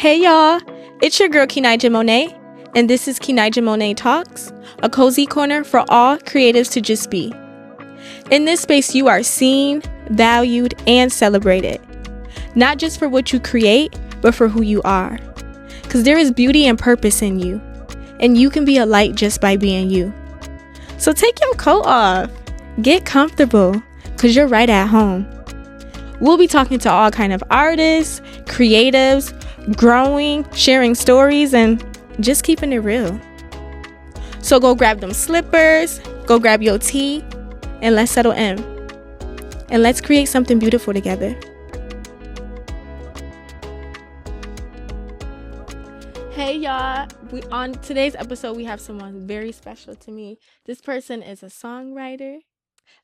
Hey y'all, it's your girl Ke-nijah Monae, and this is Ke-nijah Monae Talks, a cozy corner for all creatives to just be. In this space, you are seen, valued, and celebrated. Not just for what you create, but for who you are. Because there is beauty and purpose in you, and you can be a light just by being you. So take your coat off, get comfortable, because you're right at home. We'll be talking to all kind of artists, creatives, growing, sharing stories, and just keeping it real. So go grab them slippers, go grab your tea, and let's settle in. And let's create something beautiful together. Hey y'all, on today's episode we have someone very special to me. This person is a songwriter,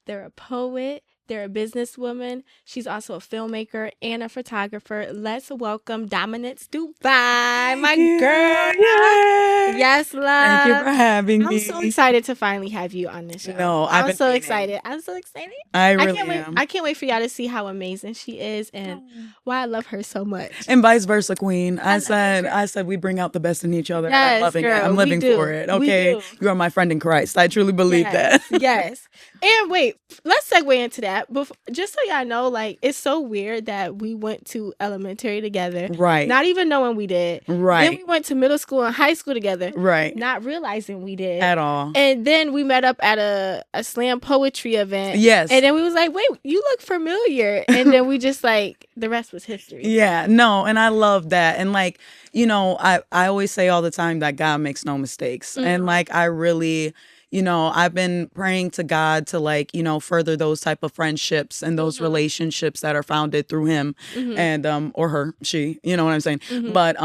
they're a poet, they're a businesswoman. She's also a filmmaker and a photographer. Let's welcome Dominance Dubai, my girl. Yay. Yes, love. Thank you for having me. I'm so excited to finally have you on this show. No, I'm so excited. I really am. I can't wait for y'all to see how amazing she is and why I love her so much. And vice versa, Queen. I said we bring out the best in each other. Yes, I'm loving girl, it. I'm living for it. Okay. You are my friend in Christ. I truly believe that. Yes. And wait, let's segue into that. Just so y'all know, like, it's so weird that we went to elementary together. Right. Not even knowing we did. Right. Then we went to middle school and high school together. Right. Not realizing we did. At all. And then we met up at a slam poetry event. Yes. And then we was like, wait, you look familiar. And then we just like, the rest was history. Yeah. No. And I love that. And like, you know, I always say all the time that God makes no mistakes. Mm-hmm. And like, I really... You know, I've been praying to God to like, you know, further those type of friendships and those relationships that are founded through him and or her, she, you know what I'm saying? But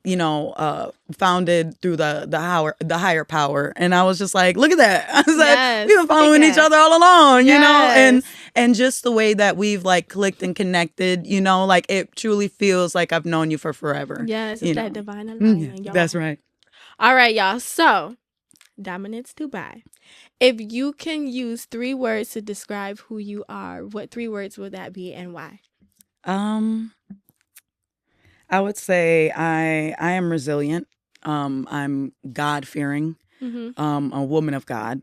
you know, founded through the higher power. And I was just like, look at that. I was like, we've been following each other all along, you know, and just the way that we've like clicked and connected, you know, like it truly feels like I've known you for forever. Yes, it's that divine alignment, y'all. That's right. All right, y'all. So Dominance Dubai. If you can use 3 words to describe who you are, what 3 words would that be and why? I would say I am resilient. I'm God-fearing. A woman of God.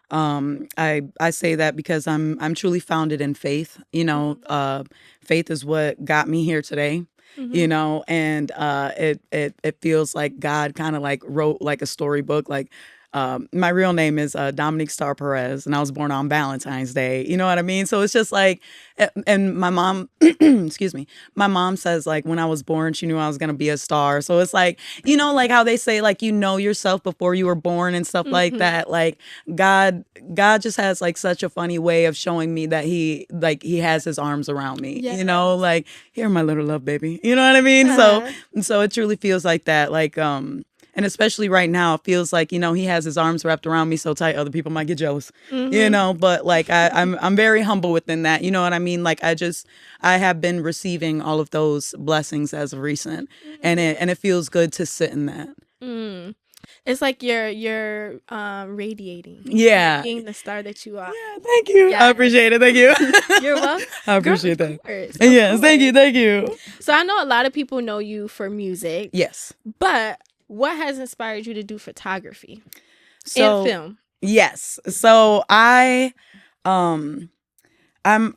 I say that because I'm truly founded in faith. You know, faith is what got me here today. You know, and it feels like God kind of like wrote like a storybook. Like my real name is Dominique Star Perez, and I was born on Valentine's Day. You know what I mean? So it's just like, and my mom, excuse me, my mom says like when I was born, she knew I was gonna be a star. So it's like, you know, like how they say like you know yourself before you were born and stuff like that. Like God just has like such a funny way of showing me that he has his arms around me. Yes. You know, like here, my little love baby. You know what I mean? So it truly feels like that. Like and especially right now, it feels like, you know, he has his arms wrapped around me so tight, other people might get jealous, you know, but like I'm very humble within that. You know what I mean? Like I have been receiving all of those blessings as of recent, and it feels good to sit in that. It's like you're radiating. Yeah. Being the star that you are. Yeah, thank you. Yes. I appreciate it. Thank you. You're welcome. I appreciate that. Yes, thank you. So I know a lot of people know you for music. Yes. But what has inspired you to do photography and film? Yes. So I'm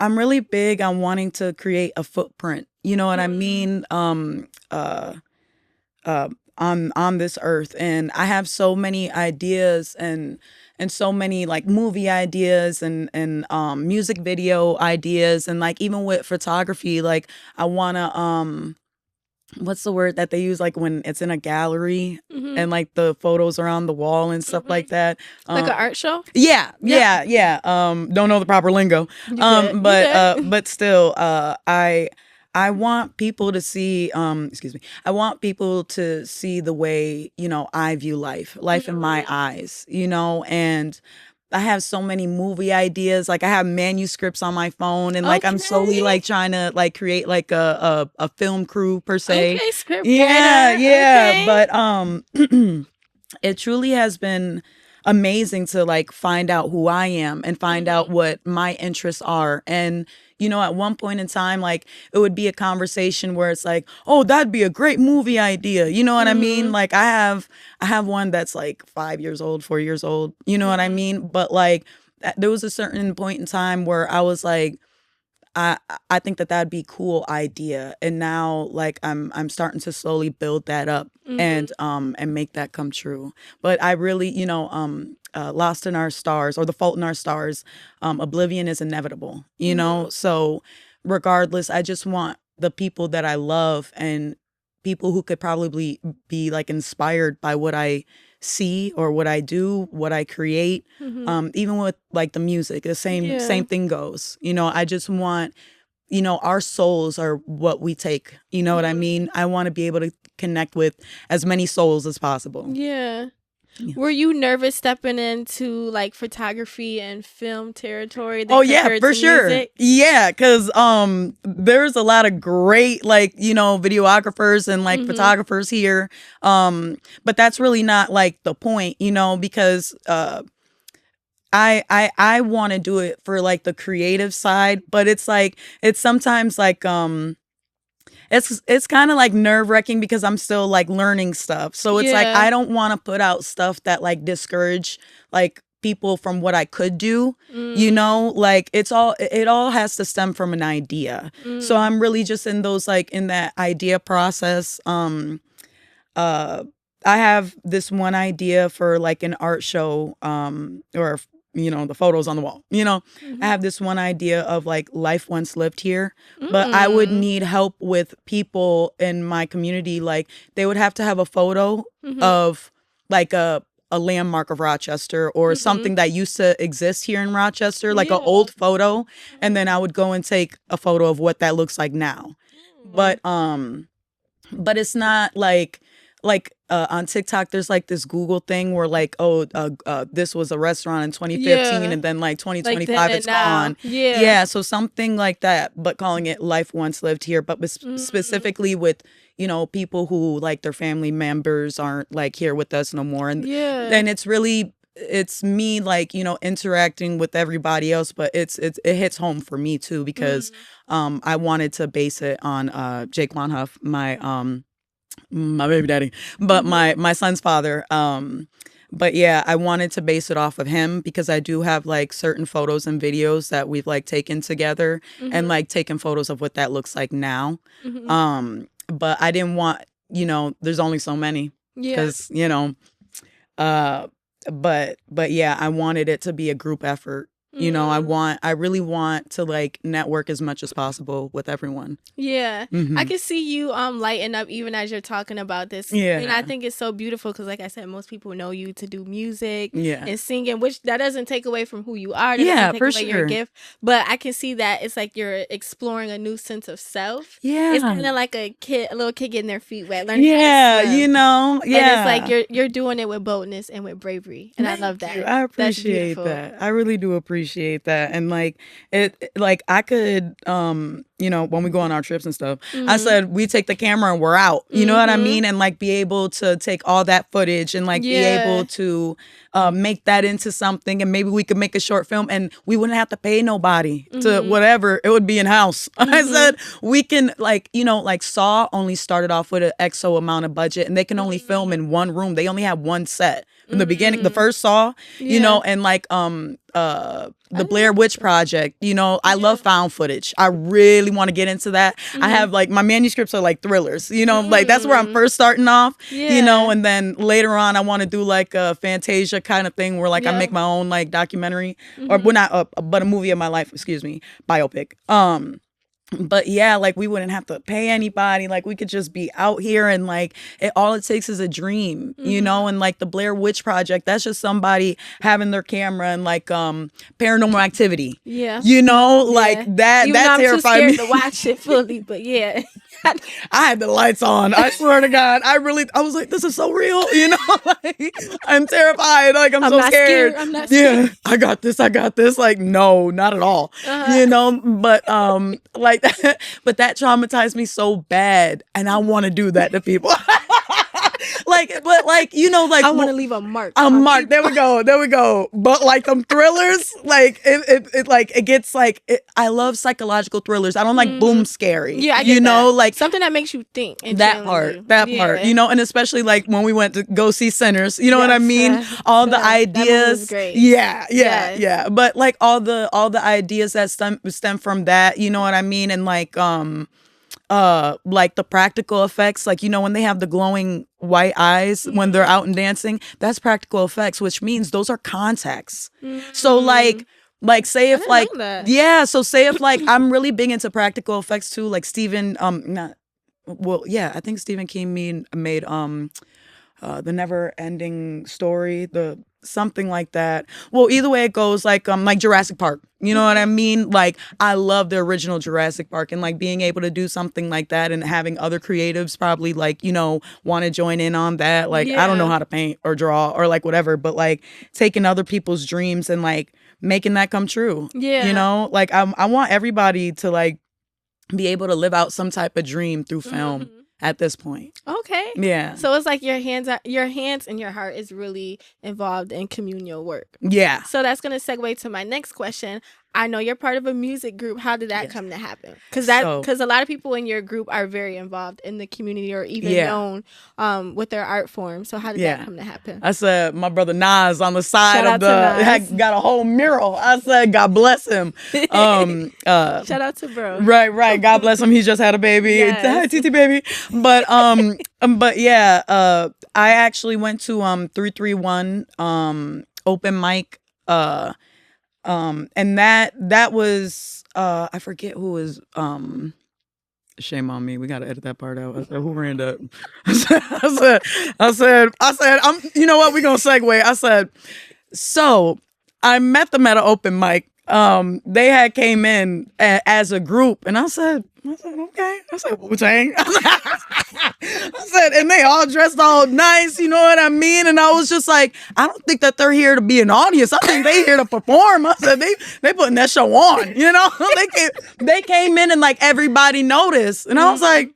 really big on wanting to create a footprint. You know what I mean? On this earth, and I have so many ideas and so many like movie ideas and music video ideas, and like even with photography, like I wanna what's the word that they use like when it's in a gallery and like the photos are on the wall and stuff like that, like an art show. Yeah. Don't know the proper lingo, but still I want people to see I want people to see the way, you know, I view life in my eyes, you know, and I have so many movie ideas. Like I have manuscripts on my phone, and like I'm slowly like trying to like create like a film crew per se. Okay, script writer. Okay. But it truly has been amazing to like find out who I am and find out what my interests are. And at one point in time, like it would be a conversation where it's like, oh, that'd be a great movie idea. You know what I mean? Like I have one that's like 5 years old, 4 years old. You know what I mean? But like there was a certain point in time where I was like, I I think that that'd be a cool idea, and now like I'm starting to slowly build that up and make that come true. But I really, Lost in Our Stars or The Fault in Our Stars, oblivion is inevitable, So regardless, I just want the people that I love and people who could probably be like inspired by what I see or what I do, what I create. Even with like the music, the same thing goes. I just want, our souls are what we take. You know what I mean? I want to be able to connect with as many souls as possible. Yeah. Were you nervous stepping into like photography and film territory? Oh yeah, for sure. Music? Yeah, because there's a lot of great like videographers and like photographers here. But that's really not like the point, because I want to do it for like the creative side, but it's sometimes like it's kind of like nerve-wracking because I'm still like learning stuff. So it's like I don't want to put out stuff that like discourage like people from what I could do. Like it all has to stem from an idea. So I'm really just in that idea process. I have this one idea for like an art show or the photos on the wall. I have this one idea of like life once lived here, but I would need help with people in my community. Like they would have to have a photo of like a landmark of Rochester or something that used to exist here in Rochester, like an old photo. And then I would go and take a photo of what that looks like now. But it's not like on TikTok, there's like this Google thing where like, this was a restaurant in 2015 and then like 2025 like it's gone. Yeah. So something like that, but calling it life once lived here, but specifically with, people who like their family members aren't like here with us no more. And then it's me like, interacting with everybody else, but it hits home for me too, because I wanted to base it on Jake Wanhuff, my baby daddy, but my son's father. But yeah, I wanted to base it off of him because I do have like certain photos and videos that we've like taken together and like taken photos of what that looks like now. But I didn't want, there's only so many because, but yeah, I wanted it to be a group effort. I really want to like network as much as possible with everyone. Yeah. I can see you lighting up even as you're talking about this. Yeah. And I think it's so beautiful because like I said, most people know you to do music and singing, which that doesn't take away from who you are. That doesn't take away your gift. But I can see that it's like you're exploring a new sense of self. Yeah. It's kind of like a little kid getting their feet wet. Learning how to swim. And it's like you're doing it with boldness and with bravery. And I love that. I appreciate that. I really do appreciate that. And like I could when we go on our trips and stuff, I said we take the camera and we're out, you know what I mean, and like be able to take all that footage and like be able to make that into something, and maybe we could make a short film and we wouldn't have to pay nobody to whatever, it would be in house. I said we can like Saw only started off with an XO amount of budget and they can only film in one room. They only have one set from the beginning, the first Saw, and like the Blair Witch Project, I love found footage. I really want to get into that. I have like my manuscripts are like thrillers, like that's where I'm first starting off, and then later on I want to do like a Fantasia kind of thing where like I make my own like documentary or not but a movie of my life, biopic. But yeah, like we wouldn't have to pay anybody. Like we could just be out here and like all it takes is a dream, and like the Blair Witch Project, that's just somebody having their camera and like Paranormal Activity. Yeah. Like that. Even that terrified me. I'm too scared to watch it fully, but yeah. I had the lights on. I swear to God. I was like, this is so real, like I'm terrified. Like I'm so scared. I'm not scared. Yeah, I got this. Like, no, not at all. But like but that traumatized me so bad, and I want to do that to people. but like, you know, like I want to leave a mark. A mark. There we go. But like them thrillers, like it gets like I love psychological thrillers. I don't like boom scary. Yeah, I get like something that makes you think. And that part, you know, and especially like when we went to go see Sinners, you know what I mean? All the ideas. That was great. Yeah. But like all the ideas that stem from that, you know what I mean? And like the practical effects, like, you know, when they have the glowing white eyes when they're out and dancing, that's practical effects, which means those are contacts. So like say if like so say if like I'm really big into practical effects too, like Stephen I think Stephen King made the Never Ending Story, the something like that. Well, either way it goes, like Jurassic Park. You know what I mean? Like, I love the original Jurassic Park, and like being able to do something like that and having other creatives probably like, you know, want to join in on that. Like, I don't know how to paint or draw or like whatever, but like taking other people's dreams and like making that come true. Yeah. You know, like I want everybody to like be able to live out some type of dream through film. At this point. Okay. Yeah. So it's like your hands and your heart is really involved in communal work. Yeah. So that's going to segue to my next question. I know you're part of a music group. How did that come to happen? Because a lot of people in your group are very involved in the community or even known with their art form. So how did that come to happen? I said my brother Nas on the side of the got a whole mural. I said God bless him. Shout out to bro. Right. God bless him. He just had a baby. Hi, TT baby. But yeah, I actually went to 331 open mic. And that was I forget who was shame on me. We gotta edit that part out. I said, who ran up? I said, I'm you know what, we're gonna segue. I said, so I met them at an open mic. They had came in as a group, and I said, okay. I said, Wu-Tang. I said, and they all dressed all nice, you know what I mean? And I was just like, I don't think that they're here to be an audience. I think they here to perform. I said, they putting that show on, you know? they came in and like everybody noticed. And I was like,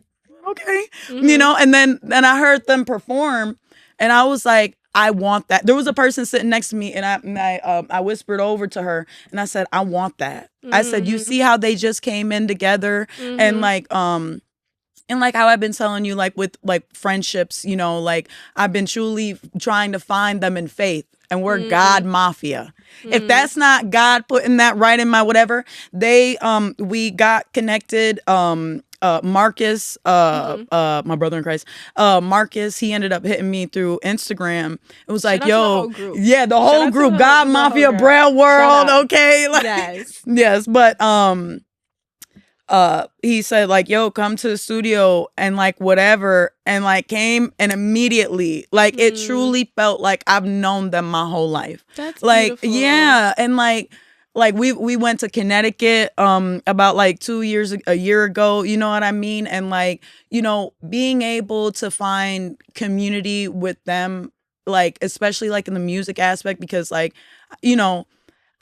okay. You know, and then I heard them perform, and I was like, I want that. There was a person sitting next to me, and I whispered over to her, and I said, I want that. I said, you see how they just came in together, and like how I've been telling you, like with like friendships, you know, like I've been truly trying to find them in faith, and we're God Mafia. If that's not God putting that right in my whatever, we got connected. Marcus, my brother in Christ, Marcus, he ended up hitting me through Instagram. It was like, yo, the whole group, God Mafia, Braille World, okay? Like, yes, but he said like, yo, come to the studio and like whatever, and like came, and immediately like it truly felt like I've known them my whole life. That's like beautiful. Yeah, and like we went to Connecticut about like a year ago, you know what I mean? And like, you know, being able to find community with them, like especially like in the music aspect, because like, you know,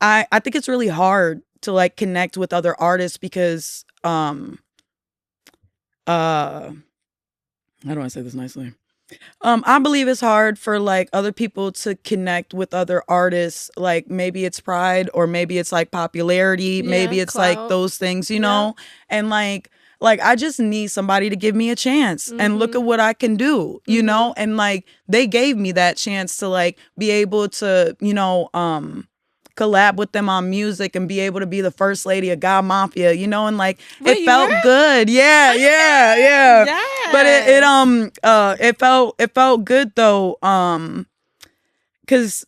I think it's really hard to like connect with other artists because how do I say this nicely? I believe it's hard for like other people to connect with other artists. Like maybe it's pride, or maybe it's like popularity, maybe it's clout. Like those things, you know? And like I just need somebody to give me a chance and look at what I can do, you know? And like they gave me that chance to like be able to, you know, collab with them on music and be able to be the first lady of God Mafia, you know, and like it felt good. Yeah. But it felt good though. Cause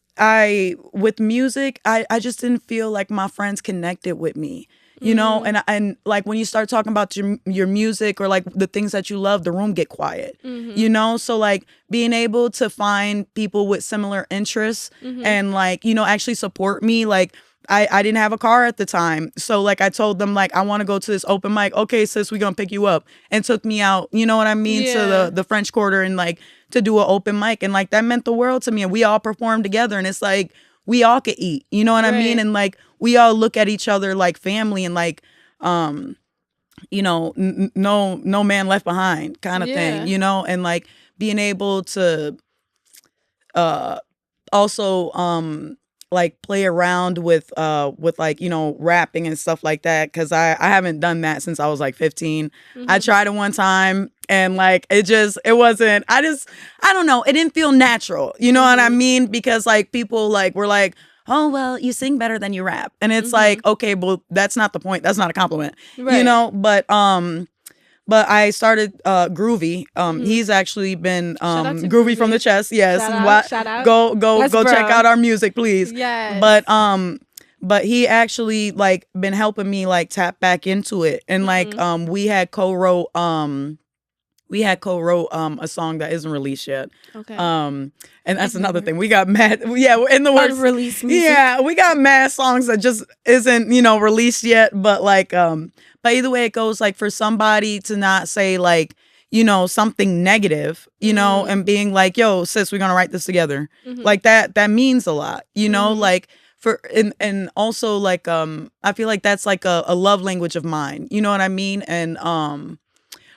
with music, I just didn't feel like my friends connected with me. You know, and like when you start talking about your music or like the things that you love, the room get quiet, you know? So like being able to find people with similar interests and like, you know, actually support me. Like I didn't have a car at the time. So like I told them like, I want to go to this open mic. Okay, sis, we're going to pick you up, and took me out, you know what I mean? To the French Quarter, and like to do an open mic. And like that meant the world to me. And we all performed together, and it's like, we all could eat, you know what I mean? And like, we all look at each other like family, and like, you know, no man left behind kind of thing, you know? And like being able to also like play around with like, rapping and stuff like that, because I haven't done that since I was like 15. I tried it one time and like it wasn't, I don't know, it didn't feel natural, you know what I mean? Because like people like were like, oh well, you sing better than you rap, and it's like, okay, well, that's not the point, that's not a compliment, you know. But I started Groovy. He's actually been Groovy from the Chest. Yes. Shout out. Go That's check out our music, please. Yes. But he actually like been helping me like tap back into it. And like we had co-wrote a song that isn't released yet. Okay. And that's another thing. We got mad. Yeah, in the words. Unreleased music. Yeah, we got mad songs that just isn't, released yet. But like, but either way it goes, like for somebody to not say like, something negative, and being like, yo, sis, we're gonna write this together. Like that means a lot, like and also like, I feel like that's like a love language of mine. You know what I mean? And,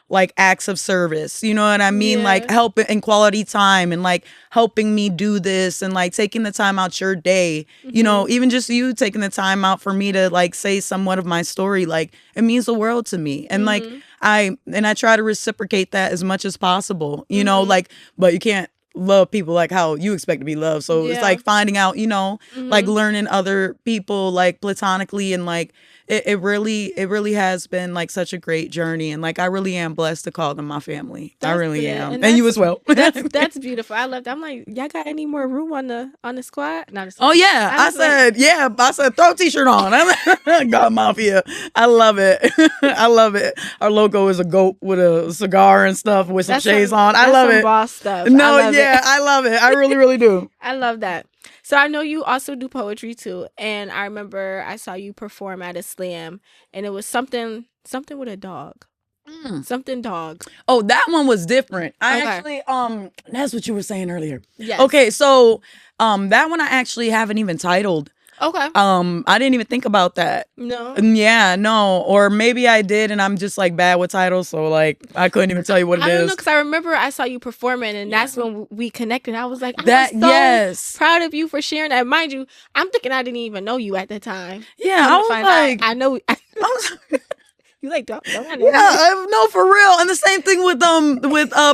like acts of service, you know what I mean? Yeah. Like helping and quality time and like helping me do this and like taking the time out your day, even just you taking the time out for me to like say somewhat of my story, like it means the world to me. And like I try to reciprocate that as much as possible, like, but you can't love people like how you expect to be loved. So it's like finding out, like learning other people like platonically, and like it really has been like such a great journey, and like I really am blessed to call them my family. I really am, and you as well. That's beautiful. I love that. I'm like, y'all got any more room on the squad? No, oh yeah, I said throw a t-shirt on. God Mafia, I love it. I love it. Our logo is a goat with a cigar and stuff with some shades on. I love it. Boss stuff. No, I love it. I really, really do. I love that. So I know you also do poetry too, and I remember I saw you perform at a slam, and it was something with a dog. Something dog. Oh, that one was different. Actually, that's what you were saying earlier. Yes. Okay, so that one I actually haven't even titled. Okay. I didn't even think about that. No. Yeah, no. Or maybe I did, and I'm just like bad with titles, so like I couldn't even tell you what it is. I don't know, because I remember I saw you performing, and that's when we connected. I was like, I'm so proud of you for sharing that. Mind you, I'm thinking I didn't even know you at the time. Yeah, I was like, I know. You like don't I know? Yeah, no, for real. And the same thing with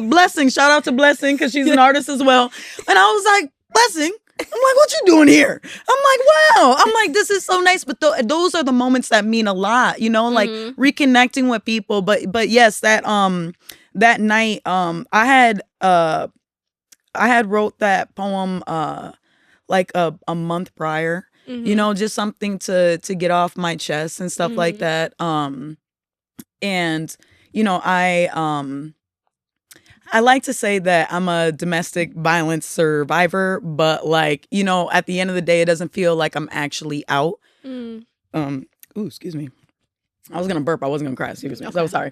Blessing. Shout out to Blessing, because she's an artist as well. And I was like, Blessing, I'm like, what you doing here? I'm like, wow. I'm like, this is so nice. But those are the moments that mean a lot, like reconnecting with people. But yes, that night, I had wrote that poem like a month prior, just something to get off my chest and stuff like that. And I like to say that I'm a domestic violence survivor, but like, at the end of the day, it doesn't feel like I'm actually out. Ooh, excuse me. I was gonna burp. I wasn't gonna cry. Excuse me. Okay. So sorry.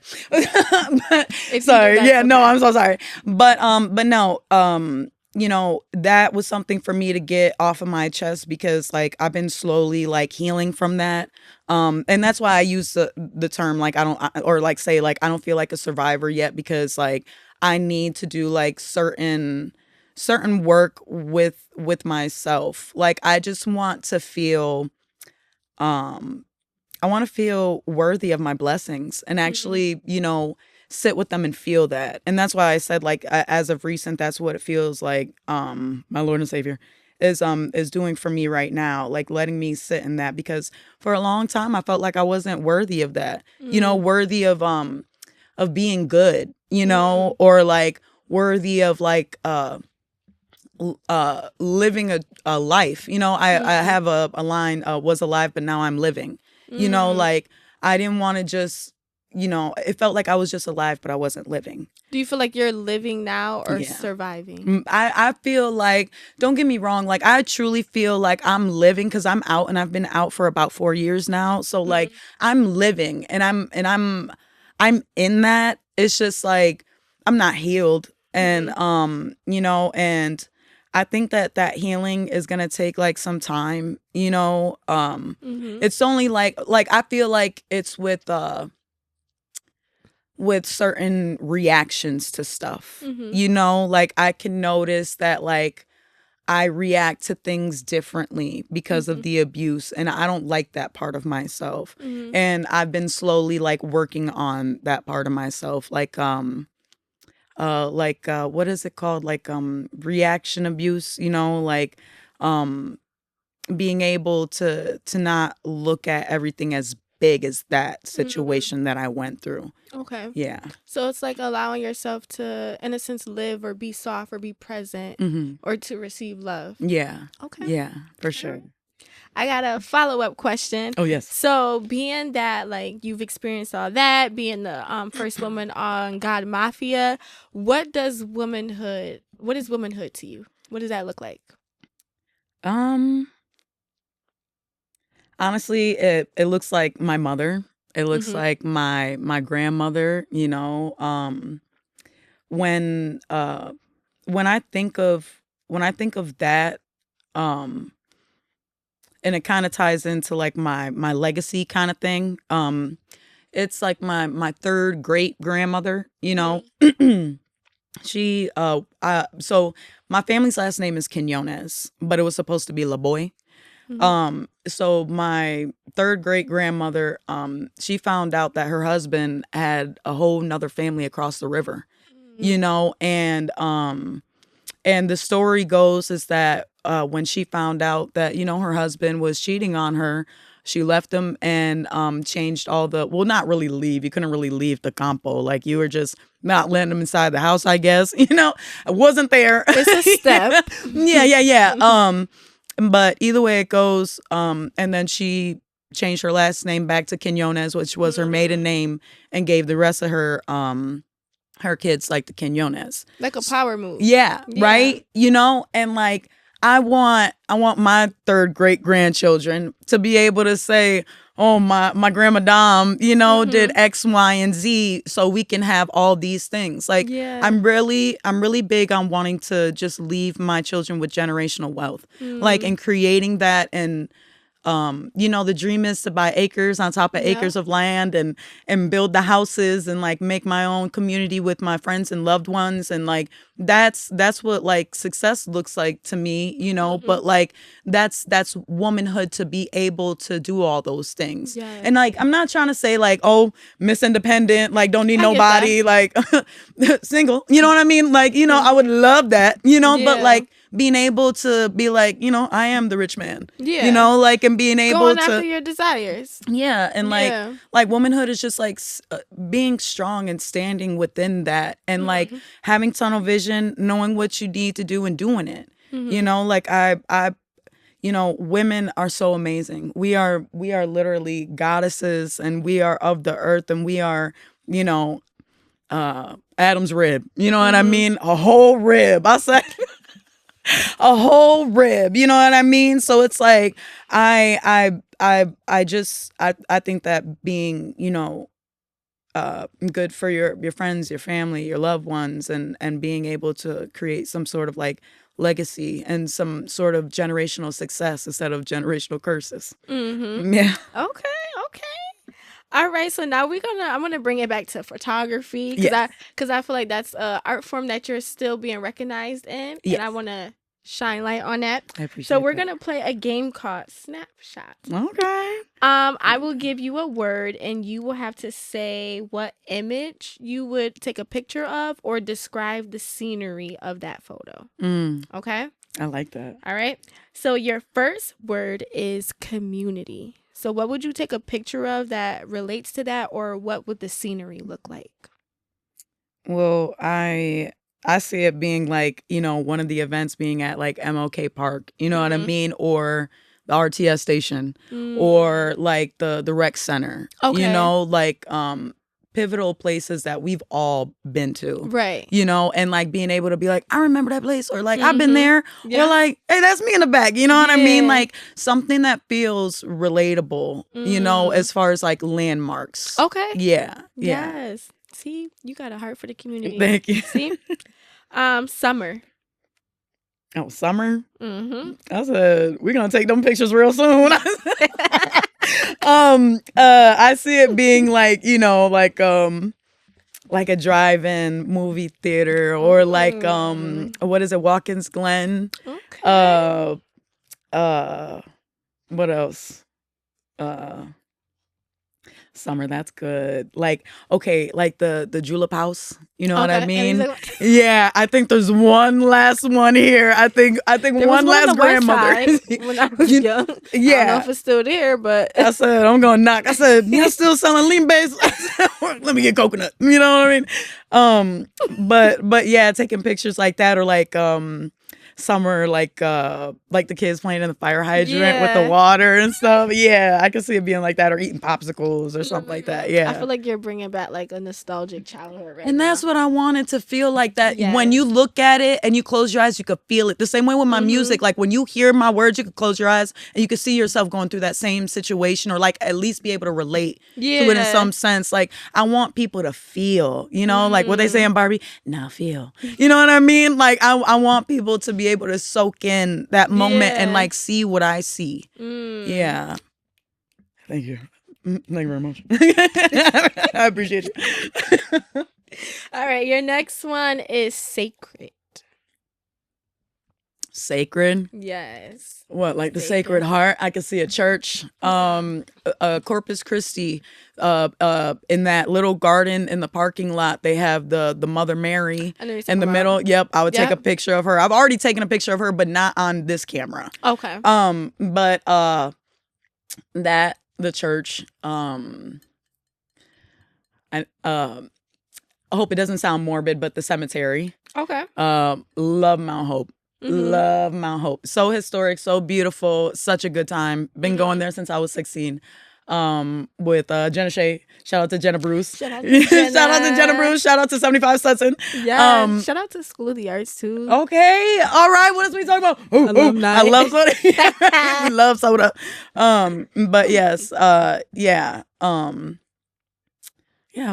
Sorry. Yeah. Okay. No, I'm so sorry. But no. That was something for me to get off of my chest, because like I've been slowly like healing from that. And that's why I use the term like I don't feel like a survivor yet, because like I need to do like certain work with myself. Like I just want to feel I want to feel worthy of my blessings, and actually, sit with them and feel that. And that's why I said like as of recent, that's what it feels like my Lord and Savior is doing for me right now, like letting me sit in that, because for a long time I felt like I wasn't worthy of that, worthy of being good, or like worthy of like living a life. I have a line, was alive but now I'm living. Like I didn't want to just, it felt like I was just alive but I wasn't living. Do you feel like you're living now or surviving? I feel like, don't get me wrong, like I truly feel like I'm living, because I'm out, and I've been out for about 4 years now. So like I'm living, and I'm in that. It's just like I'm not healed, and and I think that healing is gonna take like some time. It's only like I feel like it's with with certain reactions to stuff. Mm-hmm. You know, like I can notice that like I react to things differently because of the abuse, and I don't like that part of myself. Mm-hmm. And I've been slowly like working on that part of myself, what is it called? Like reaction abuse, you know, like um being able to not look at everything as big as that situation that I went through. Okay. Yeah. So it's like allowing yourself to, in a sense, live or be soft or be present or to receive love. Yeah. Okay. Yeah, for sure. I got a follow-up question. Oh, yes. So being that like you've experienced all that, being the first woman on God Mafia, what is womanhood to you? What does that look like? Honestly, it looks like my mother. It looks Mm-hmm. like my grandmother, you know. When I think of that, and it kind of ties into like my legacy kind of thing. It's like my third great grandmother, you know. She so my family's last name is Quinones, but it was supposed to be LaBoy. So my third great grandmother, she found out that her husband had a whole nother family across the river, you know, and the story goes is that when she found out that, you know, her husband was cheating on her, she left him and changed all the, well, not really leave. You couldn't really leave the campo. Like you were just not letting him inside the house, I guess. You know, I wasn't there. It's a step. Yeah. But either way it goes, and then she changed her last name back to Quinones, which was her maiden name, and gave the rest of her kids like the Quinones. Like a power move. Yeah, right? You know, and like I want my third great grandchildren to be able to say, oh, my grandma Dom, you know, did X, Y, and Z, so we can have all these things. Like I'm really big on wanting to just leave my children with generational wealth. Like and creating that. And you know, the dream is to buy acres on top of acres of land and build the houses and like make my own community with my friends and loved ones. And like that's what like success looks like to me, you know. But like that's womanhood, to be able to do all those things. And like I'm not trying to say like, oh, Miss Independent, like don't need nobody, like single, you know what I mean? Like, you know, I would love that, you know. But like being able to be like, you know, I am the rich man, you know, like, and being able going to after your desires. Yeah. And like womanhood is just like being strong and standing within that, and like having tunnel vision, knowing what you need to do and doing it. You know, like I you know, women are so amazing. We are literally goddesses, and we are of the earth, and we are, you know, Adam's rib. You know what I mean? A whole rib. I say a whole rib, you know what I mean? So it's like I think that being, you know, good for your friends, your family, your loved ones, and being able to create some sort of like legacy and some sort of generational success instead of generational curses. Yeah. Okay. All right, so now I'm gonna bring it back to photography, because I feel like that's a art form that you're still being recognized in, and I want to shine light on that. I appreciate So we're that. gonna play a game called Snapshot. Okay. I will give you a word, and you will have to say what image you would take a picture of or describe the scenery of that photo. Okay? I like that. All right. So your first word is community. So what would you take a picture of that relates to that, or what would the scenery look like? Well, I see it being like, you know, one of the events being at like MLK Park, you know what I mean? Or the RTS station, or like the rec center. Okay. You know, like pivotal places that we've all been to. Right. You know, and like being able to be like, I remember that place, or like I've been there, or like, hey, that's me in the back. You know what I mean? Like something that feels relatable, you know, as far as like landmarks. Okay. Yeah. Yes. See, you got a heart for the community. Thank you. See? Summer. Oh, summer? I said, we're going to take them pictures real soon. I see it being like, you know, like like a drive-in movie theater, or like what is it, Watkins Glen? Okay. What else? Summer, that's good. Like, okay, like the julep house. You know what I mean? Yeah, I think there's one last one here. I think There one was last grandmother. when I was young. Yeah. I don't know if it's still there, but I said, I'm gonna knock. I said, y'all still selling lean base? Let me get coconut. You know what I mean? But yeah, taking pictures like that, or like summer, like the kids playing in the fire hydrant with the water and stuff. Yeah, I can see it being like that, or eating popsicles or something like that. Yeah, I feel like you're bringing back like a nostalgic childhood and that's what I wanted to feel like, that when you look at it and you close your eyes, you could feel it. The same way with my music, like when you hear my words, you could close your eyes and you could see yourself going through that same situation, or like at least be able to relate to it in some sense. Like, I want people to feel, you know, like what they say in Barbie, now feel. You know what I mean? Like, I want people to be able to soak in that moment and like see what I see. Yeah. Thank you. Thank you very much. I appreciate you. All right, your next one is sacred. Sacred? Yes. What, like the Sacred Heart? I can see a church. Corpus Christi. In that little garden in the parking lot, they have the Mother Mary in the middle. Yep, I would take a picture of her. I've already taken a picture of her, but not on this camera. Okay. But the church. I hope it doesn't sound morbid, but the cemetery. Okay. Love Mount Hope. Love Mount Hope. So historic, so beautiful, such a good time. Been going there since I was 16. With Jenna Shea. Shout out to Jenna Bruce. Shout out to Jenna. Shout out to Jenna Bruce. Shout out to 75 Stetson. Yeah. Shout out to School of the Arts too. Okay. All right. What else we talking about? Alumni. I love soda. We love soda. But yes. Yeah. Yeah,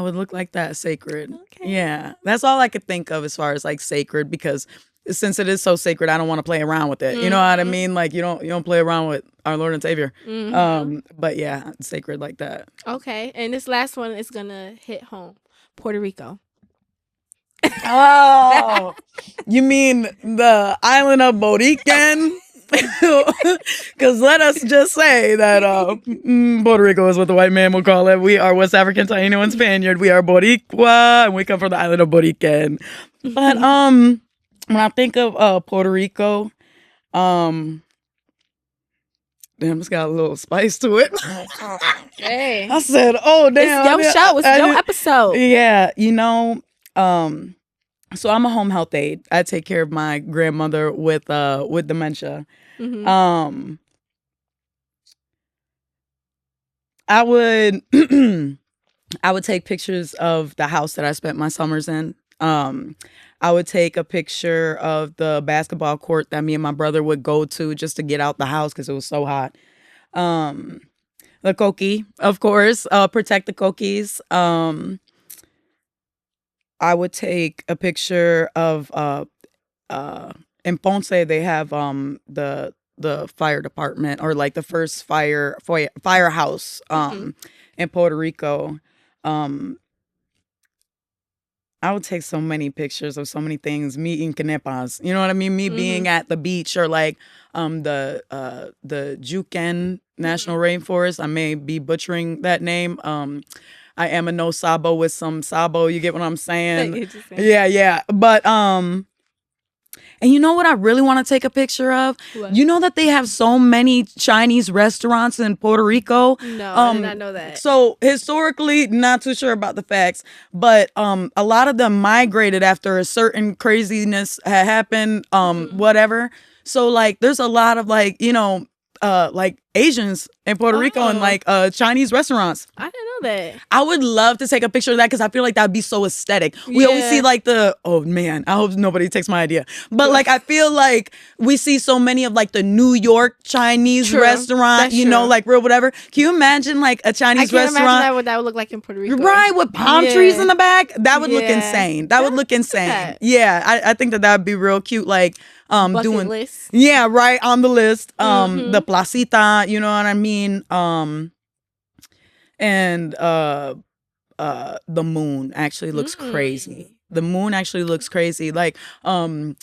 it would look like that, sacred. Okay. Yeah. That's all I could think of as far as like sacred, because since it is so sacred, I don't want to play around with it. You know what I mean? Like, you don't play around with our Lord and Savior. But yeah, sacred like that. Okay. And this last one is gonna hit home. Puerto Rico. Oh, you mean the island of Borican? Because let us just say that Puerto Rico is what the white man will call it. We are West African, Taino, and Spaniard. We are Boricua, and we come from the island of Borican. But when I think of Puerto Rico, damn, it's got a little spice to it. Hey, I said, oh damn, it's your show. It's your episode. Yeah, so I'm a home health aide. I take care of my grandmother with dementia. I would I would take pictures of the house that I spent my summers in. I would take a picture of the basketball court that me and my brother would go to just to get out the house because it was so hot. The coqui, of course, protect the coquis. I would take a picture of in Ponce they have the fire department, or like the first firehouse in Puerto Rico. I would take so many pictures of so many things. Me eating canepas, you know what I mean? Me being at the beach, or like the Juken National Rainforest. I may be butchering that name. I am a no sabo with some sabo. You get what I'm saying? Yeah. But and you know what I really want to take a picture of? What? You know that they have so many Chinese restaurants in Puerto Rico? No, I did not know that. So historically, not too sure about the facts, but a lot of them migrated after a certain craziness had happened, whatever. So like there's a lot of like, like Asians in Puerto Rico and like Chinese restaurants. I didn't know that. I would love to take a picture of that because I feel like that would be so aesthetic. We always see like oh man, I hope nobody takes my idea. But like I feel like we see so many of like the New York Chinese restaurant, like real whatever. Can you imagine like a Chinese restaurant? Imagine what that would look like in Puerto Rico. Right, with palm trees in the back. That would look insane. That would look insane. Yeah, I think that would be real cute. Like bucket list. Yeah, right on the list. The placita, you know what I mean? And the moon actually looks crazy. The moon actually looks crazy. Like, you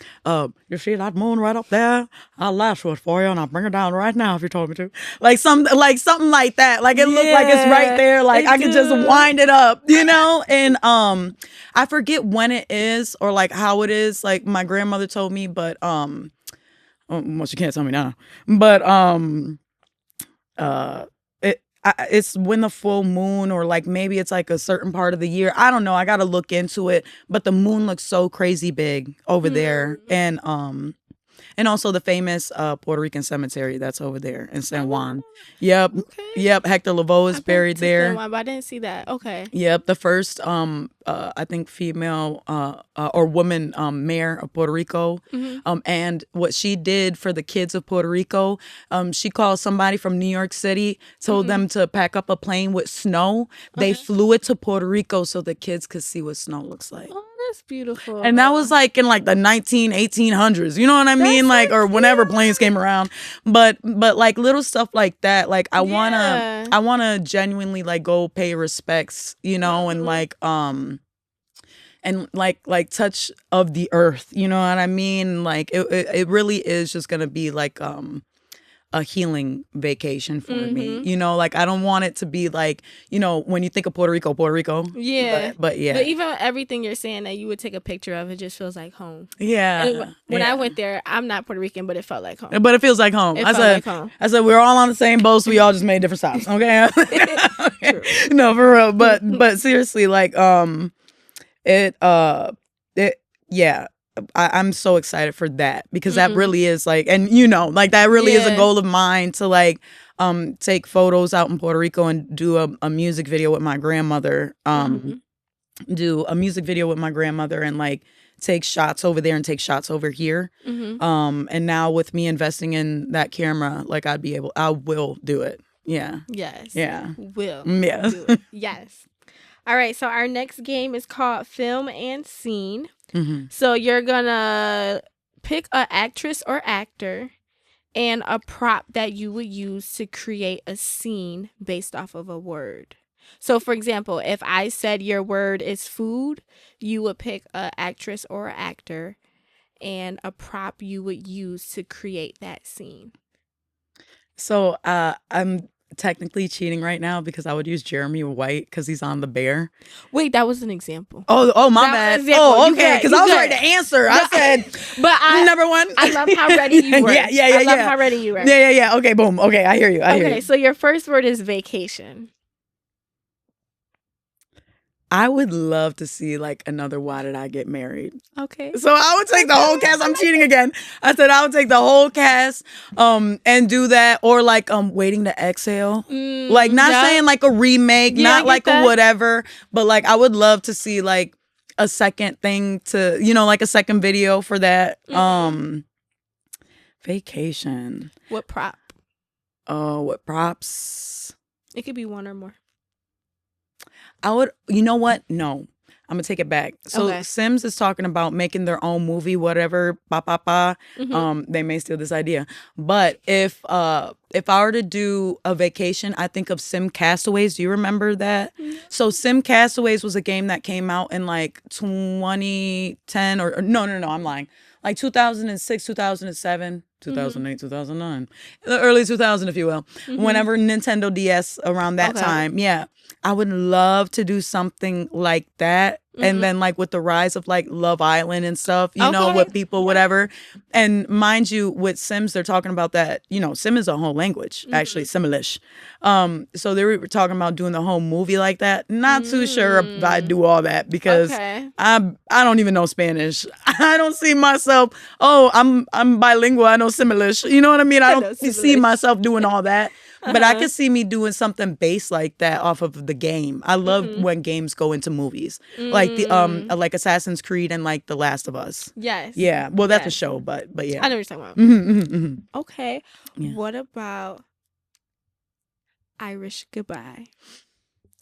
see that moon right up there? I'll lasso it for you and I'll bring it down right now if you told me to. Like something like that. Like it looked like it's right there. Like I could just wind it up, you know? And I forget when it is or like how it is. Like my grandmother told me, but well, she can't tell me now. But it's when the full moon, or like maybe it's like a certain part of the year. I don't know. I gotta look into it. But the moon looks so crazy big over there, and also the famous Puerto Rican cemetery that's over there in San Juan. Yep, yep. Hector Lavoe is buried there. San Juan, but I didn't see that. Okay. Yep, the first I think female or woman mayor of Puerto Rico. And what she did for the kids of Puerto Rico, she called somebody from New York City, told them to pack up a plane with snow. They flew it to Puerto Rico so the kids could see what snow looks like. Oh, that's beautiful. And that was like in like the 1800s. You know what I mean? Like, or whenever planes came around. But like little stuff like that, like I wanna genuinely like go pay respects, you know, and like touch of the earth, you know what I mean? Like it really is just gonna be like a healing vacation for me, you know. Like I don't want it to be like, you know, when you think of Puerto Rico, yeah, but yeah, but even everything you're saying that you would take a picture of, it just feels like home. Yeah. When I went there, I'm not Puerto Rican, but it felt like home. But it feels like home. I said we're all on the same boat, so we all just made different stops. Okay. Okay. No, for real. But seriously, like yeah. I'm so excited for that, because that really is like, and you know, like that really is a goal of mine to like take photos out in Puerto Rico and do a music video with my grandmother. Do a music video with my grandmother and like take shots over there and take shots over here. And now with me investing in that camera, like I will do it. Yeah. Yes. Yeah. Will. Yes. Do it. Yes. All right. So our next game is called Film and Scene. So you're gonna pick an actress or actor and a prop that you would use to create a scene based off of a word. So for example, if I said your word is food, you would pick an actress or actor and a prop you would use to create that scene. So I'm technically cheating right now because I would use Jeremy White because he's on The Bear. Wait, that was an example. Oh, my bad. Oh, okay. Because I was ready to answer. I said, but number one. I love how ready you were. Yeah. I love how ready you were. Yeah. Okay, boom. Okay, I hear you. Okay, so your first word is vacation. I would love to see like another Why Did I Get Married? Okay. So I would take the whole cast. I'm cheating again. I said I would take the whole cast and do that, or like Waiting to Exhale. Like not saying like a remake, not like a whatever, but like I would love to see like a second thing to, you know, like a second video for that. Vacation. What prop? Oh, what props? It could be one or more. I would, you know what? No, I'm gonna take it back. So Sims is talking about making their own movie, whatever. They may steal this idea, but if I were to do a vacation, I think of Sim Castaways. Do you remember that? So Sim Castaways was a game that came out in like 2010 or no, I'm lying. Like 2006, 2007. 2008, 2009, the early 2000, if you will, whenever Nintendo DS around that time. Yeah, I would love to do something like that. And then like with the rise of like Love Island and stuff, you know, with people, whatever. And mind you, with Sims, they're talking about that, you know, Sim is a whole language, actually, Simlish. So they were talking about doing the whole movie like that. Not too sure if I do all that because I don't even know Spanish. I don't see myself, I'm bilingual, I know Simlish. You know what I mean? I don't see myself doing all that. But I could see me doing something based like that off of the game. I love when games go into movies, like the like Assassin's Creed and like The Last of Us. Yes. Yeah. Well, that's a show, but yeah. I know what you're talking about. Okay. Yeah. What about Irish Goodbye?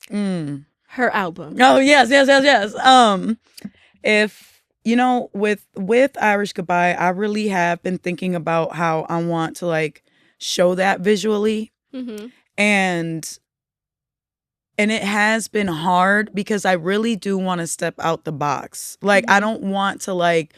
Her album. Oh yes. If you know, with Irish Goodbye, I really have been thinking about how I want to like show that visually. And and it has been hard because I really do want to step out the box. Like, I don't want to like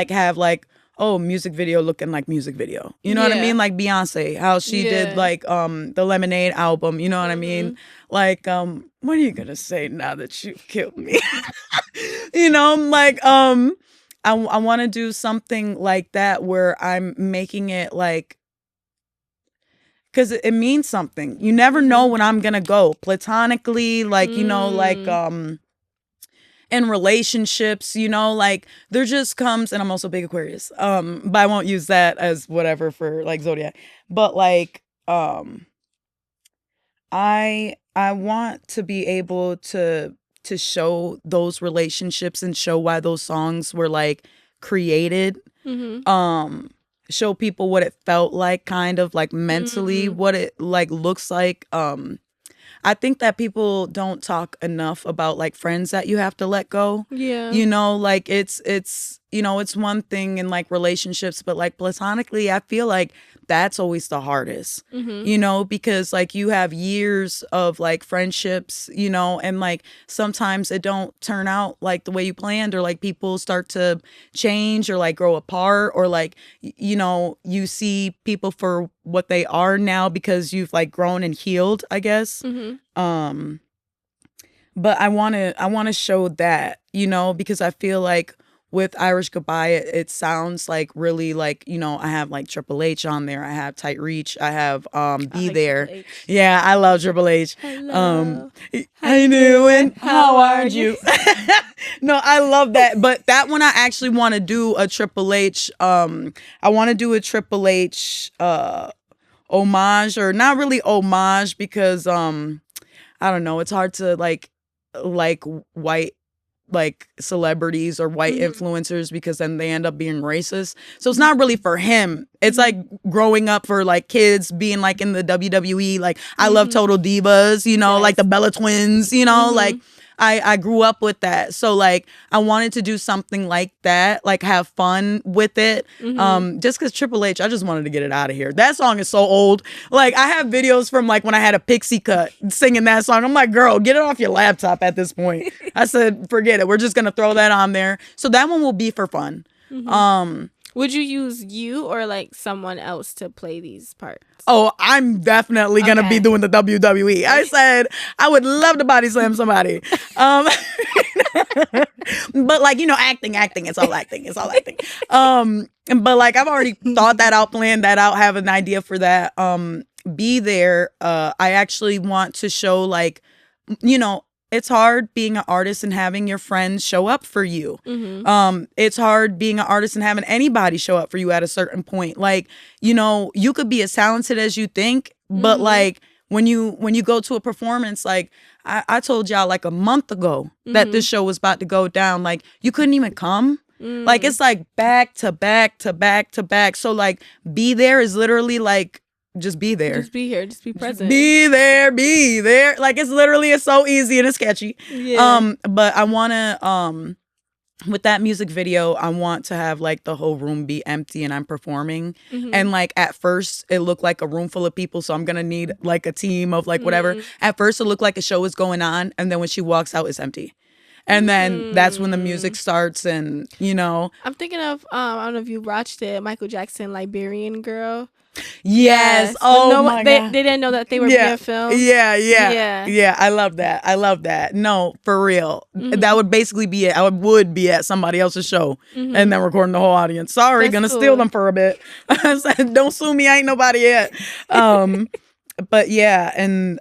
have like, oh, music video looking like music video. You know what I mean? Like Beyonce, how she did like the Lemonade album, you know what I mean? Like, what are you gonna say now that you've killed me? You know, like I want to do something like that where I'm making it like, because it means something. You never know when I'm gonna go platonically, like, you know, like in relationships, you know, like there just comes, and I'm also big Aquarius, but I won't use that as whatever for like zodiac, but like I want to be able to show those relationships and show why those songs were like created. Show people what it felt like, kind of like mentally, what it like looks like. I think that people don't talk enough about like friends that you have to let go. Yeah. You know, like it's you know, it's one thing in like relationships, but like platonically, I feel like that's always the hardest. You know, because like you have years of like friendships, you know, and like sometimes it don't turn out like the way you planned, or like people start to change or like grow apart, or like you know, you see people for what they are now because you've like grown and healed, I guess. But I want to show that, you know, because I feel like with Irish Goodbye, it sounds like really like, you know, I have like Triple H on there. I have Tight Reach. I have Be like There. Triple H. Yeah, I love Triple H. Hello. How you doing? How are you? No, I love that. But that one I actually want to do a Triple H. I want to do a Triple H homage, or not really homage, because I don't know, it's hard to like white like celebrities or white influencers, because then they end up being racist. So it's not really for him. It's like growing up for like kids being like in the WWE. Like I love Total Divas, you know, like the Bella Twins, you know, like I grew up with that. So like I wanted to do something like that, like have fun with it. Just because Triple H, I just wanted to get it out of here. That song is so old. Like I have videos from like when I had a pixie cut singing that song. I'm like, girl, get it off your laptop at this point. I said, forget it. We're just gonna throw that on there. So that one will be for fun. Would you use you or like someone else to play these parts? Oh, I'm definitely gonna be doing the WWE. I said I would love to body slam somebody. But like, you know, acting, it's all acting. But like I've already thought that out, planned that out, have an idea for that. Be There. I actually want to show like, you know, it's hard being an artist and having your friends show up for you. It's hard being an artist and having anybody show up for you at a certain point. Like, you know, you could be as talented as you think, but like when you go to a performance, like I told y'all like a month ago that this show was about to go down, like you couldn't even come. Like it's like back to back to back to back. So like Be There is literally like, just be there. Just be here. Just be present. Be there. Be there. Like it's literally, it's so easy and it's sketchy. Yeah. But I want to, with that music video, I want to have like the whole room be empty and I'm performing. And like at first it looked like a room full of people. So I'm going to need like a team of like whatever. At first it looked like a show is going on. And then when she walks out, it's empty. And then that's when the music starts, and you know. I'm thinking of I don't know if you watched it, Michael Jackson, Liberian Girl. Yes. Oh my God. They didn't know that they were being filmed. Yeah. I love that. No, for real. That would basically be it. I would be at somebody else's show and then recording the whole audience. Sorry, that's gonna steal them for a bit. I said, don't sue me. I ain't nobody yet. But yeah, and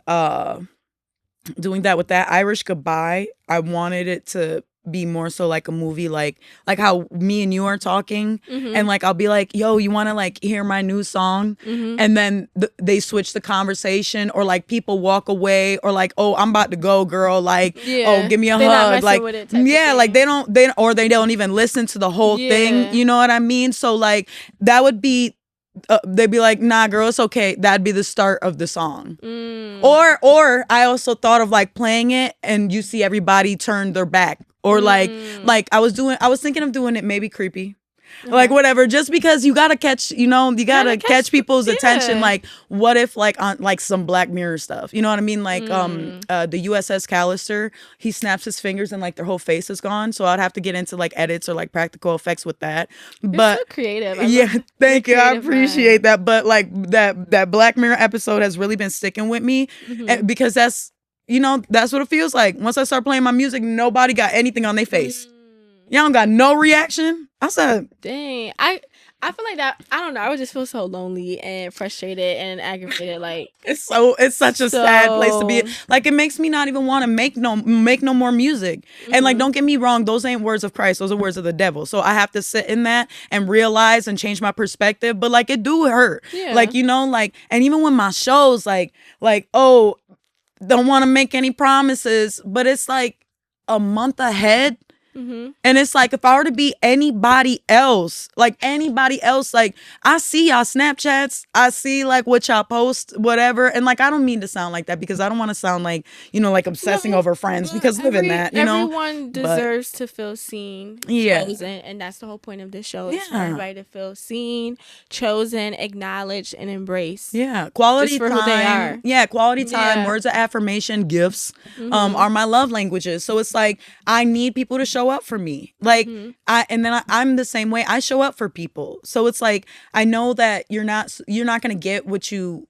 doing that with that Irish Goodbye, I wanted it to be more so like a movie, like how me and you are talking, and like I'll be like, yo, you want to like hear my new song, and then they switch the conversation, or like people walk away, or like, oh, I'm about to go, girl, like, oh, give me a hug, like, yeah, like they don't even listen to the whole thing, you know what I mean? So like that would be they'd be like, nah, girl, it's okay. That'd be the start of the song. Or I also thought of like playing it and you see everybody turn their back, or like I was thinking of doing it maybe creepy. Like whatever, just because you gotta catch, you gotta catch people's attention. Like, what if like on like some Black Mirror stuff, you know what I mean? Like the USS Callister, he snaps his fingers and like their whole face is gone. So I'd have to get into like edits or like practical effects with that. But you're so creative. Thank you. I appreciate that. But like that Black Mirror episode has really been sticking with me because that's what it feels like. Once I start playing my music, nobody got anything on their face. Y'all don't got no reaction. I said, dang. I feel like that. I don't know. I would just feel so lonely and frustrated and aggravated. Like it's such a sad place to be. Like it makes me not even want to make no more music. And like, don't get me wrong, those ain't words of Christ. Those are words of the devil. So I have to sit in that and realize and change my perspective. But like, it do hurt. Yeah. Like, like, and even when my shows like, oh, don't want to make any promises, but it's like a month ahead. And it's like, if I were to be anybody else, like I see y'all Snapchats, I see like what y'all post, whatever. And like, I don't mean to sound like that because I don't want to sound like, like obsessing over friends, because live in that, everyone deserves to feel seen, chosen. And that's the whole point of this show. Is for everybody to feel seen, chosen, acknowledged, and embraced. Yeah. Quality for time. Who they are. Yeah. Quality time, words of affirmation, gifts, are my love languages. So it's like, I need people to show up for me. Like I'm the same way. I show up for people. So it's like, I know that you're not going to get what you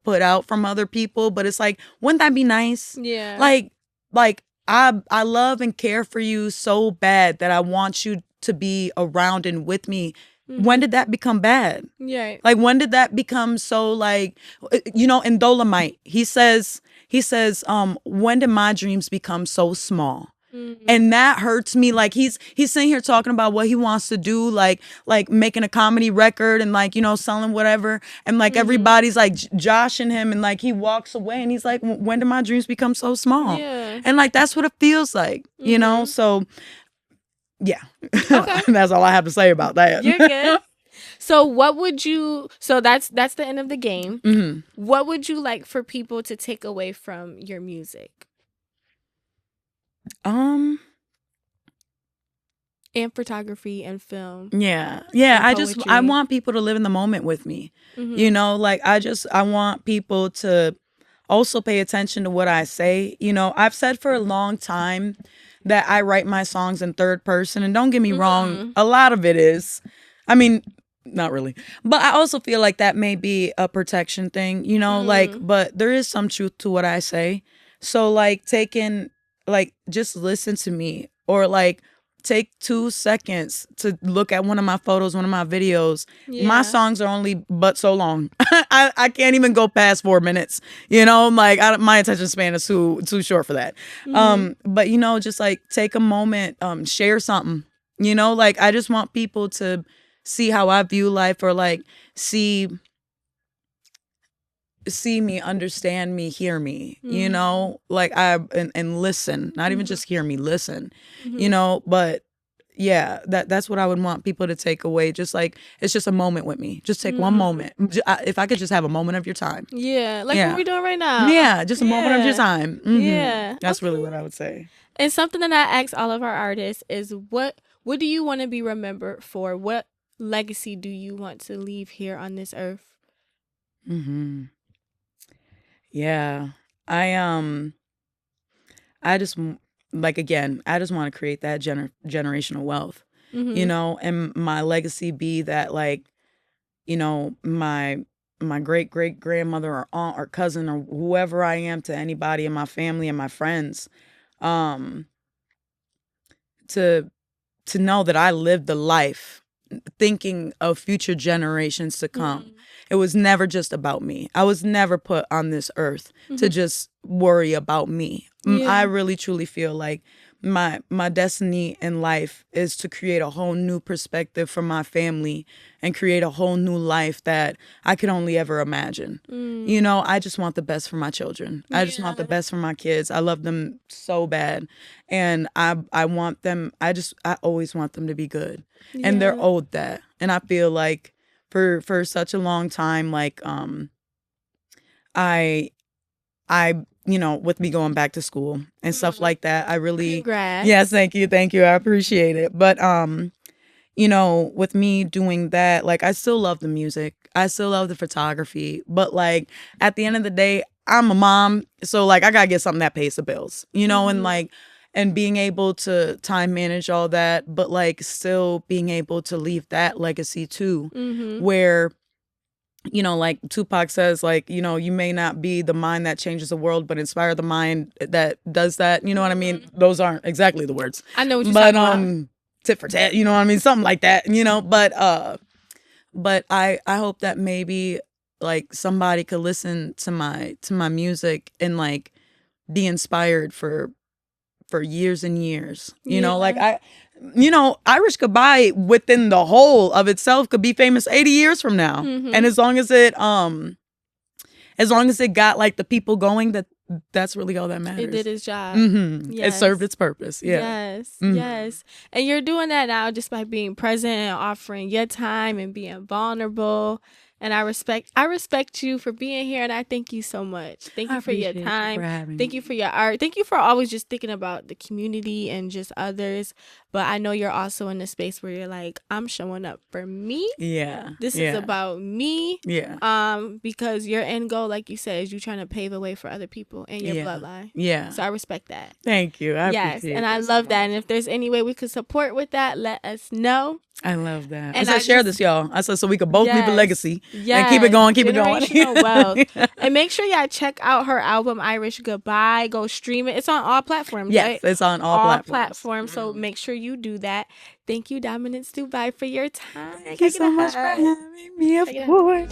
put out from other people, but it's like, wouldn't that be nice? Yeah. Like I love and care for you so bad that I want you to be around and with me. When did that become bad? Yeah. Like, when did that become so like, in Dolomite, he says, when did my dreams become so small? And that hurts me. Like he's sitting here talking about what he wants to do, like making a comedy record and like, selling whatever. And like everybody's like joshing him, and like he walks away and he's like, when did my dreams become so small? Yeah. And like, that's what it feels like, So yeah, okay. That's all I have to say about that. You're good. So what would you, so that's the end of the game. What would you like for people to take away from your music? And photography and film. Yeah. I want people to live in the moment with me. Like I want people to also pay attention to what I say. I've said for a long time that I write my songs in third person, and don't get me wrong, a lot of it is. I mean, not really. But I also feel like that may be a protection thing, but there is some truth to what I say. So like just listen to me, or like take 2 seconds to look at one of my photos, one of my videos. Yeah. My songs are only but so long. I can't even go past 4 minutes. Like my attention span is too short for that. But just like take a moment, share something. Like I just want people to see how I view life, or like see me, understand me, hear me, like and listen, not even just hear me, listen, but yeah, that's what I would want people to take away. Just like, it's just a moment with me. Just take one moment. If I could just have a moment of your time. Yeah. Like what we're doing right now. Yeah. Just a moment of your time. Yeah. That's really what I would say. And something that I ask all of our artists is, what do you want to be remembered for? What legacy do you want to leave here on this earth? Yeah, I just like, again, I just want to create that generational wealth, and my legacy be that, like, my great grandmother or aunt or cousin or whoever I am to anybody in my family and my friends, to know that I lived the life thinking of future generations to come. It was never just about me. I was never put on this earth to just worry about me. I really truly feel like my destiny in life is to create a whole new perspective for my family and create a whole new life that I could only ever imagine. I just want the best for my children. I just want the best for my kids. I love them so bad. And I want them, I always want them to be good. And they're owed that. And I feel like for such a long time, like, I with me going back to school and stuff like that, I really, Congrats. yes, thank you. I appreciate it. But, you know, with me doing that, like I still love the music. I still love the photography. But like at the end of the day, I'm a mom. So like I gotta get something that pays the bills, you know, and like and being able to time manage all that, but like still being able to leave that legacy too, where you know, like Tupac says, like, you know, you may not be the mind that changes the world, but inspire the mind that does that. You know what I mean? Those aren't exactly the words. I know what you're talking about. Tit for tat, you know what I mean? Something like that, you know, but I hope that maybe like somebody could listen to my music and like be inspired for years and years. You know, like you know, Irish Goodbye within the whole of itself could be famous 80 years from now. And as long as it got like the people going, that's really all that matters. It did its job. It served its purpose. Yeah. Yes. And you're doing that now just by being present and offering your time and being vulnerable. And I respect you for being here, and I thank you so much. Thank you for your time. Thank you for your art. Thank you for always just thinking about the community and just others. But I know you're also in a space where you're like, I'm showing up for me. Yeah. This is about me. Yeah. Because your end goal, like you said, is you trying to pave a way for other people in your bloodline. Yeah. So I respect that. Thank you. I appreciate and I love that. And if there's any way we could support with that, let us know. I love that. And I said, share this, y'all. I said, so we could both leave a legacy and keep it going, Generational wealth. And make sure y'all check out her album, Irish Goodbye. Go stream it. It's on all platforms, right? Yes, it's on all platforms. So make sure you do that. Thank you, Dominance Dubai, for your time. Thank you so much for having me, of course.